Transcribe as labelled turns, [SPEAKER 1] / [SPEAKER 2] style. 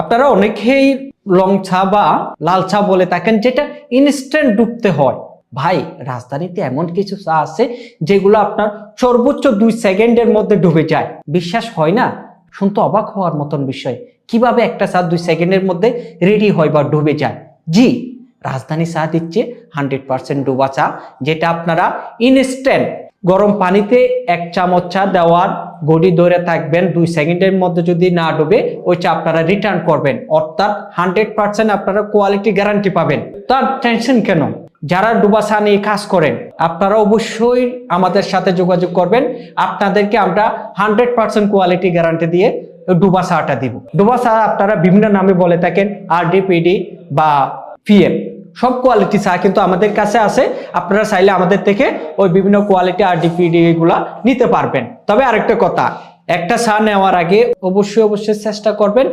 [SPEAKER 1] আপনারা অনেকেই লং চা বা লাল চা বলে থাকেন, যেটা ইনস্ট্যান্ট ডুবতে হয়। ভাই, রাজধানীতে এমন কিছু চা আছে যেগুলো আপনার সর্বোচ্চ 2 সেকেন্ডের মধ্যে ডুবে যায়। বিশ্বাস হয় না? শুনতে অবাক হওয়ার মতন বিষয়, কিভাবে একটা চা 2 সেকেন্ডের মধ্যে রেডি হয় বা ডুবে যায়। জি, রাজধানী চা দিচ্ছে 100% ডুবা চা, যেটা আপনারা ইনস্ট্যান্ট গরম পানিতে 1 চামচ চা দেওয়ার গড়ি ধরে থাকবেন, 2 সেকেন্ডের মধ্যে যদি না ডুবে ওই চা আপনারা রিটার্ন করবেন, অর্থাৎ 100% আপনারা কোয়ালিটি গ্যারান্টি পাবেন। তার টেনশন কেন? যারা ডুবা চা নিয়ে কাজ করেন আপনারা অবশ্যই আমাদের সাথে যোগাযোগ করবেন, আপনাদেরকে আমরা 100% কোয়ালিটি গ্যারান্টি দিয়ে ডুবা চাটা দিব। ডুবা চা আপনারা বিভিন্ন নামে বলে থাকেন, RDPD বা PM, সব কোয়ালিটি চা কিন্তু আমাদের কাছে আছে। আপনারা চাইলে আমাদের থেকে ওই বিভিন্ন কোয়ালিটি RDPD গুলা নিতে পারবেন। তবে আরেকটা কথা, একটা চা নেওয়ার আগে অবশ্যই চেষ্টা করবেন